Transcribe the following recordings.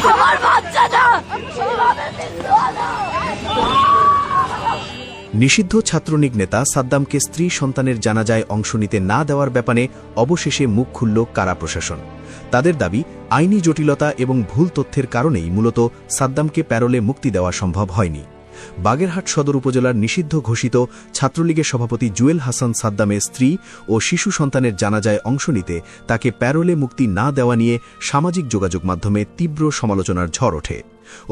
আমার বাচ্চাটা কিভাবে মৃত্যু হলো? নিষিদ্ধ ছাত্রলীগ নেতা সাদ্দামকে স্ত্রী সন্তানের জানাজায় অংশ নিতে না দেওয়ার ব্যাপারে অবশেষে মুখ খুলল কারা প্রশাসন। তাদের দাবি, আইনি জটিলতা এবং ভুল তথ্যের কারণেই মূলত সাদ্দামকে প্যারোলে মুক্তি দেওয়া সম্ভব হয়নি। বাগেরহাট সদর উপজেলার নিষিদ্ধ ঘোষিত ছাত্রলীগের সভাপতি জুয়েল হাসান সাদ্দামের স্ত্রী ও শিশু সন্তানের জানাজায় অংশ নিতে তাকে প্যারোলে মুক্তি না দেওয়া নিয়ে সামাজিক যোগাযোগ মাধ্যমে তীব্র সমালোচনার ঝড় ওঠে।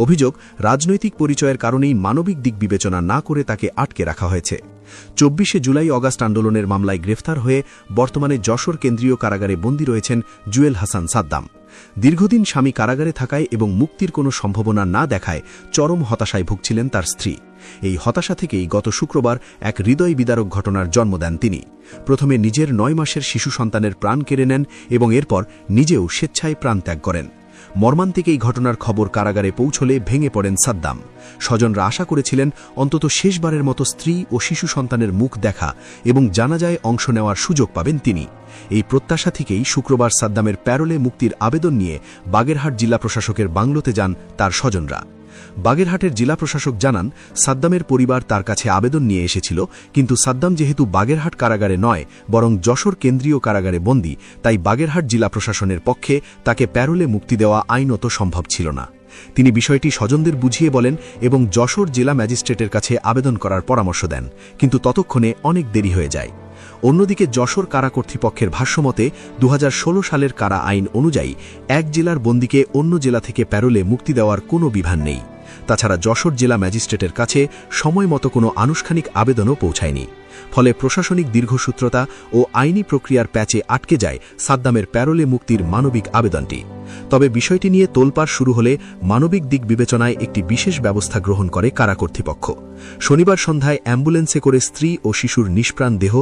অভিযোগ, রাজনৈতিক পরিচয়ের কারণেই মানবিক দিক বিবেচনা না করে তাকে আটকে রাখা হয়েছে। ২৪শে জুলাই অগাস্ট আন্দোলনের মামলায় গ্রেফতার হয়ে বর্তমানে যশোর কেন্দ্রীয় কারাগারে বন্দী রয়েছেন জুয়েল হাসান সাদ্দাম। দীর্ঘদিন স্বামী কারাগারে থাকায় এবং মুক্তির কোনো সম্ভাবনা না দেখায় চরম হতাশায় ভুগছিলেন তার স্ত্রী। এই হতাশা থেকেই গত শুক্রবার এক হৃদয় বিদারক ঘটনার জন্ম দেন তিনি। প্রথমে নিজের ৯ মাসের শিশু সন্তানের প্রাণ কেড়ে নেন এবং এরপর নিজেও স্বেচ্ছায় প্রাণত্যাগ করেন। মর্মান্তিক এই ঘটনার খবর কারাগারে পৌঁছলে ভেঙে পড়েন সাদ্দাম। স্বজনরা আশা করেছিলেন অন্তত শেষবারের মতো স্ত্রী ও শিশু সন্তানের মুখ দেখা এবং জানাজায় অংশ নেওয়ার সুযোগ পাবেন তিনি। এই প্রত্যাশা থেকেই শুক্রবার সাদ্দামের প্যারোলে মুক্তির আবেদন নিয়ে বাগেরহাট জেলা প্রশাসকের বাংলোতে যান তার স্বজনরা। বাগেরহাটের জেলা প্রশাসক জানান, সাদ্দামের পরিবার তার কাছে আবেদন নিয়ে এসেছিল, কিন্তু সাদ্দাম যেহেতু বাগেরহাট কারাগারে নয় বরং যশোর কেন্দ্রীয় কারাগারে বন্দী, তাই বাগেরহাট জেলা প্রশাসনের পক্ষে তাকে প্যারোলে মুক্তি দেওয়া আইনত সম্ভব ছিল না। তিনি বিষয়টি স্বজনদের বুঝিয়ে বলেন এবং যশোর জেলা ম্যাজিস্ট্রেটের কাছে আবেদন করার পরামর্শ দেন, কিন্তু ততক্ষণে অনেক দেরি হয়ে যায়। অন্যদিকে যশোর কারা কর্তৃপক্ষের ভাষ্যমতে ২০১৬ সালের কারা আইন অনুযায়ী এক জেলার বন্দীকে অন্য জেলা থেকে প্যারোলে মুক্তি দেওয়ার কোনো বিধান নেই। তাছাড়া যশোর জেলা ম্যাজিস্ট্রেটের কাছে সময়মতো কোনো আনুষ্ঠানিক আবেদনও পৌঁছায়নি। ফলে প্রশাসনিক দীর্ঘসূত্রতা ও আইনি প্রক্রিয়ার প্যাচে আটকে যায় সাদ্দামের প্যারোলে মুক্তির মানবিক আবেদনটি। তবে বিষয়টি নিয়ে তোলপাড় শুরু হলে মানবিক দিক বিবেচনায় একটি বিশেষ ব্যবস্থা গ্রহণ করে কারা কর্তৃপক্ষ। শনিবার সন্ধ্যায় অ্যাম্বুলেন্সে করে স্ত্রী ও শিশুর নিষ্প্রাণ দেহ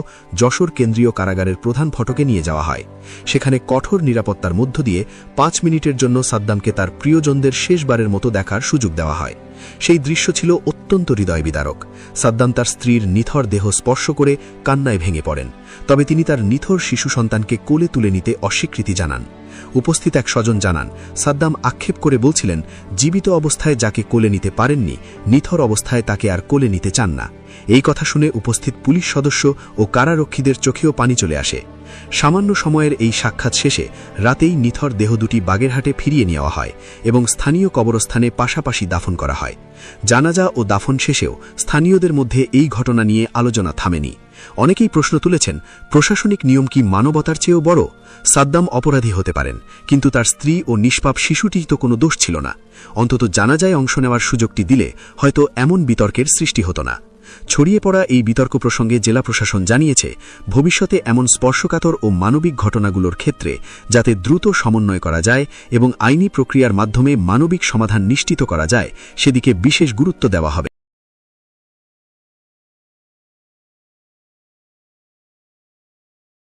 যশোর কেন্দ্রীয় কারাগারের প্রধান ফটকে নিয়ে যাওয়া হয়। সেখানে কঠোর নিরাপত্তার মধ্য দিয়ে ৫ মিনিটের জন্য সাদ্দামকে তার প্রিয়জনদের শেষবারের মতো দেখার সুযোগ দেওয়া হয়। সেই দৃশ্য ছিল অত্যন্ত হৃদয় বিদারক। সাদ্দাম তার স্ত্রীর নিথর দেহ স্পর্শ করে কান্নায় ভেঙে পড়েন, তবে তিনি তার নিথর শিশু সন্তানকে কোলে তুলে নিতে অস্বীকৃতি জানান। উপস্থিত এক স্বজন জানান, সাদ্দাম আক্ষেপ করে বলছিলেন, জীবিত অবস্থায় যাকে কোলে নিতে পারেননি, নিথর অবস্থায় তাকে আর কোলে নিতে চান না। এই কথা শুনে উপস্থিত পুলিশ সদস্য ও কারারক্ষীদের চোখেও পানি চলে আসে। সামান্য সময়ের এই সাক্ষাৎ শেষে রাতেই নিথর দেহ দুটি বাগেরহাটে ফিরিয়ে নেওয়া হয় এবং স্থানীয় কবরস্থানে পাশাপাশি দাফন করা হয়। জানাজা ও দাফন শেষেও স্থানীয়দের মধ্যে এই ঘটনা নিয়ে আলোচনা থামেনি। অনেকেই প্রশ্ন তুলেছেন, প্রশাসনিক নিয়ম কি মানবতার চেয়েও বড়? সাদ্দাম অপরাধী হতে পারেন, কিন্তু তার স্ত্রী ও নিষ্পাপ শিশুটির তো কোনো দোষ ছিল না। অন্তত জানাজায় অংশ নেওয়ার সুযোগটি দিলে হয়তো এমন বিতর্কের সৃষ্টি হতো না। ছড়িয়ে পড়া এই বিতর্ক প্রসঙ্গে জেলা প্রশাসন জানিয়েছে, ভবিষ্যতে এমন স্পর্শকাতর ও মানবিক ঘটনাগুলোর ক্ষেত্রে যাতে দ্রুত সমন্বয় করা যায় এবং আইনি প্রক্রিয়ার মাধ্যমে মানবিক সমাধান নিশ্চিত করা যায়, সেদিকে বিশেষ গুরুত্ব দেওয়া হবে।